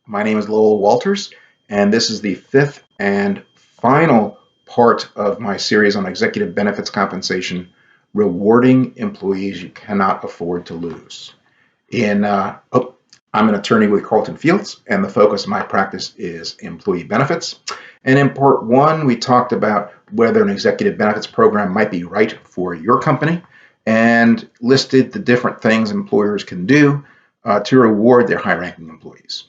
My name is Lowell Walters, and this is the fifth and final part of my series on executive benefits compensation, rewarding employees you cannot afford to lose. I'm an attorney with Carlton Fields, and the focus of my practice is employee benefits. And in part one, we talked about whether an executive benefits program might be right for your company and listed the different things employers can do to reward their high-ranking employees.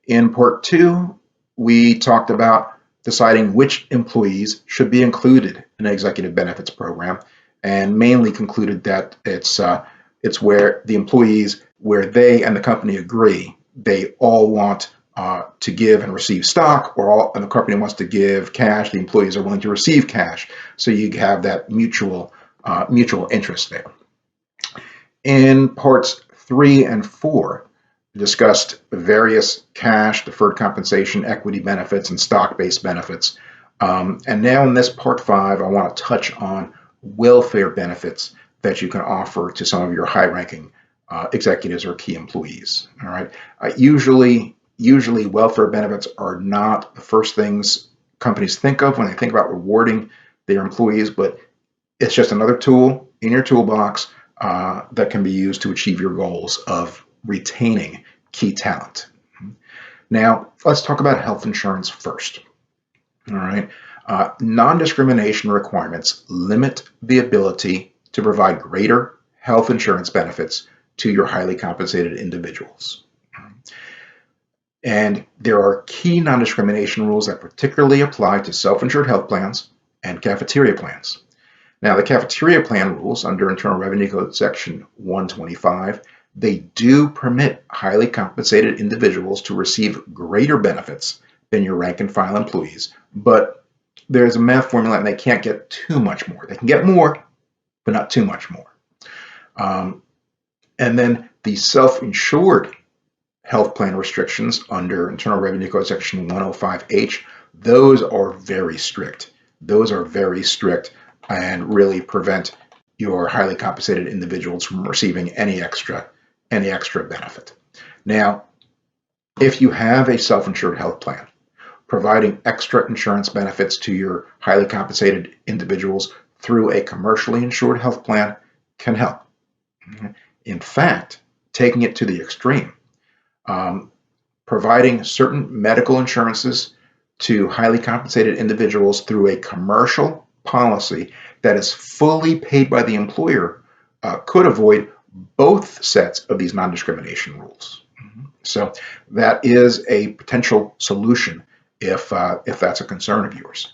In part two, we talked about deciding which employees should be included in an executive benefits program, and mainly concluded that it's where the employees, where they and the company agree, they all want to give and receive stock, and the company wants to give cash. The employees are willing to receive cash, so you have that mutual interest there. In parts 3 and 4, we discussed various cash, deferred compensation, equity benefits, and stock-based benefits. And now in this part 5, I want to touch on welfare benefits that you can offer to some of your high-ranking executives or key employees. All right. Usually welfare benefits are not the first things companies think of when they think about rewarding their employees, but it's just another tool in your toolbox that can be used to achieve your goals of retaining key talent. Now, let's talk about health insurance first. All right. Non-discrimination requirements limit the ability to provide greater health insurance benefits to your highly compensated individuals. And there are key non-discrimination rules that particularly apply to self-insured health plans and cafeteria plans. Now, the cafeteria plan rules under Internal Revenue Code Section 125, they do permit highly compensated individuals to receive greater benefits than your rank and file employees, but there's a math formula and they can't get too much more. They can get more, but not too much more. And then the self-insured health plan restrictions under Internal Revenue Code Section 105H, those are very strict. Those are very strict and really prevent your highly compensated individuals from receiving any extra benefit. Now, if you have a self-insured health plan, providing extra insurance benefits to your highly compensated individuals through a commercially insured health plan can help. In fact, taking it to the extreme, providing certain medical insurances to highly compensated individuals through a commercial policy that is fully paid by the employer could avoid both sets of these non-discrimination rules. So that is a potential solution if that's a concern of yours.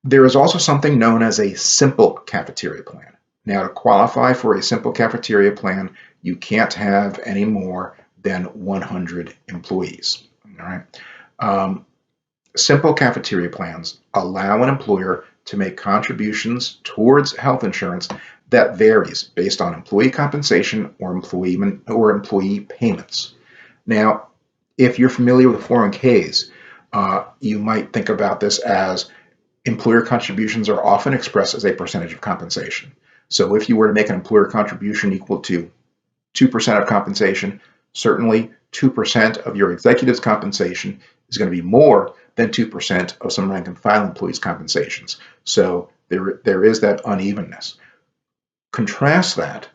There is also something known as a simple cafeteria plan. Now, to qualify for a simple cafeteria plan, you can't have any more than 100 employees. All right. Simple cafeteria plans allow an employer to make contributions towards health insurance that varies based on employee compensation or employee payments. Now, if you're familiar with 401ks, you might think about this as employer contributions are often expressed as a percentage of compensation. So if you were to make an employer contribution equal to 2% of compensation, certainly 2% of your executive's compensation is going to be more than 2% of some rank and file employees' compensations. So there is that unevenness. Contrast that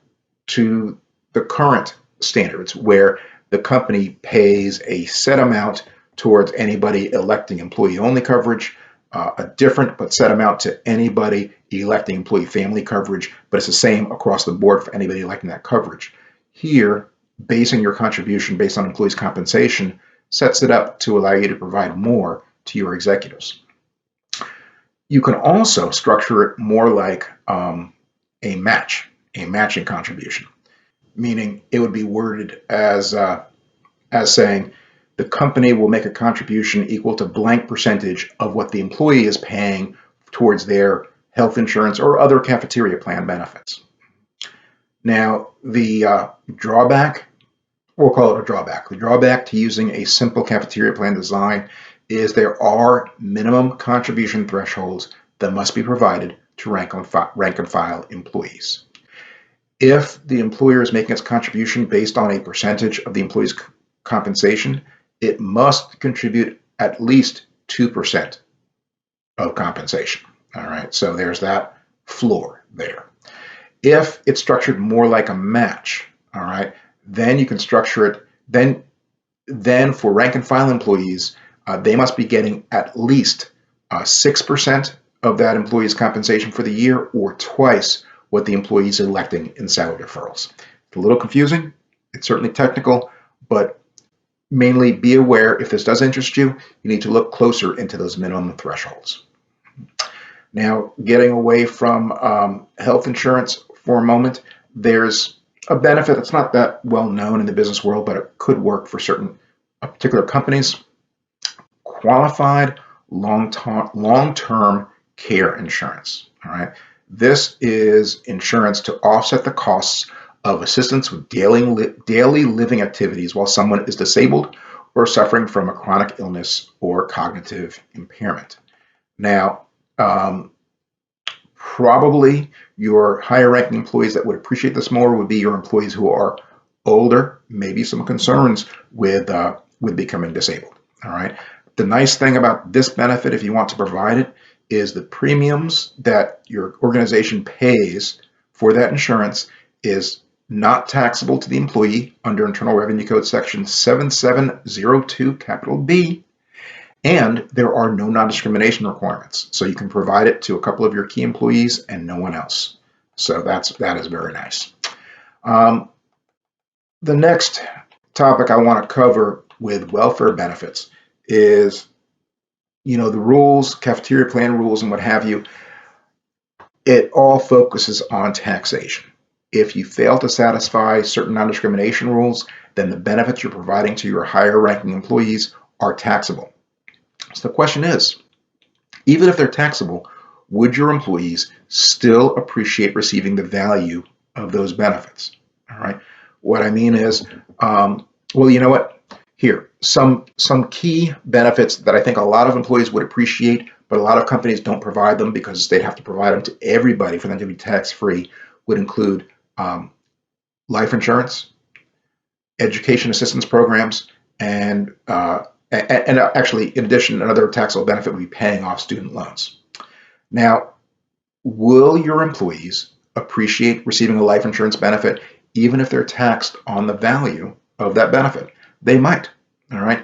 to the current standards where the company pays a set amount towards anybody electing employee-only coverage, a different but set amount to anybody electing employee family coverage, but it's the same across the board for anybody electing that coverage. Here, basing your contribution based on employees' compensation sets it up to allow you to provide more to your executives. You can also structure it more like a matching contribution, meaning it would be worded as saying the company will make a contribution equal to blank percentage of what the employee is paying towards their health insurance or other cafeteria plan benefits. Now, the drawback, we'll call it a drawback. The drawback to using a simple cafeteria plan design is there are minimum contribution thresholds that must be provided to rank and file employees. If the employer is making its contribution based on a percentage of the employee's compensation, it must contribute at least 2% of compensation. All right, so there's that floor there. If it's structured more like a match, all right, then you can structure it, then for rank and file employees, they must be getting at least 6% of that employee's compensation for the year, or twice what the employee is electing in salary deferrals. It's a little confusing. It's certainly technical, but mainly be aware, if this does interest you, you need to look closer into those minimum thresholds. Now, getting away from health insurance for a moment, there's a benefit that's not that well known in the business world, but it could work for certain particular companies. Qualified long-term care insurance. All right, this is insurance to offset the costs of assistance with daily living activities while someone is disabled or suffering from a chronic illness or cognitive impairment. Now, probably your higher ranking employees that would appreciate this more would be your employees who are older, maybe some concerns with becoming disabled. All right. The nice thing about this benefit, if you want to provide it, is the premiums that your organization pays for that insurance is not taxable to the employee under Internal Revenue Code Section 7702, capital B, and there are no non-discrimination requirements. So you can provide it to a couple of your key employees and no one else. So that is very nice. The next topic I want to cover with welfare benefits is, the rules, cafeteria plan rules and what have you. It all focuses on taxation. If you fail to satisfy certain non-discrimination rules, then the benefits you're providing to your higher ranking employees are taxable. So the question is, even if they're taxable, would your employees still appreciate receiving the value of those benefits? All right. What I mean is, well, you know what? Here, some key benefits that I think a lot of employees would appreciate, but a lot of companies don't provide them because they'd have to provide them to everybody for them to be tax-free, would include life insurance, education assistance programs, and actually, in addition, another taxable benefit would be paying off student loans. Now, will your employees appreciate receiving a life insurance benefit even if they're taxed on the value of that benefit? They might. All right.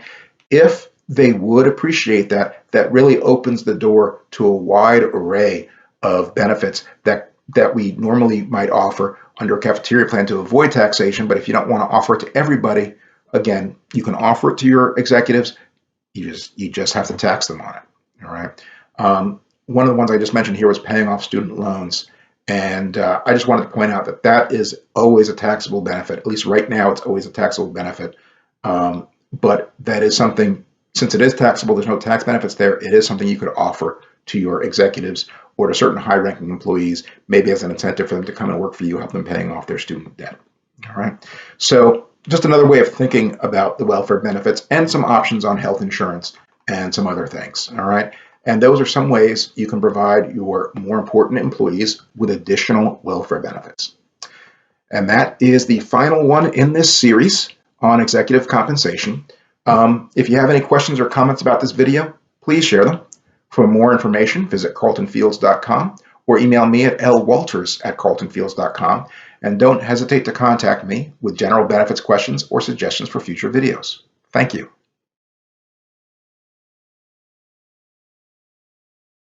If they would appreciate that, that really opens the door to a wide array of benefits that we normally might offer under a cafeteria plan to avoid taxation. But if you don't want to offer it to everybody, again, you can offer it to your executives. You just have to tax them on it. All right. One of the ones I just mentioned here was paying off student loans. And I just wanted to point out that is always a taxable benefit. At least right now, it's always a taxable benefit. But that is something, since it is taxable, there's no tax benefits there. It is something you could offer to your executives or to certain high-ranking employees, maybe as an incentive for them to come and work for you, help them paying off their student debt. All right. So just another way of thinking about the welfare benefits and some options on health insurance and some other things. All right. And those are some ways you can provide your more important employees with additional welfare benefits. And that is the final one in this series on executive compensation. If you have any questions or comments about this video, please share them. For more information, visit carltonfields.com or email me at lwalters@carltonfields.com. And don't hesitate to contact me with general benefits questions or suggestions for future videos. Thank you.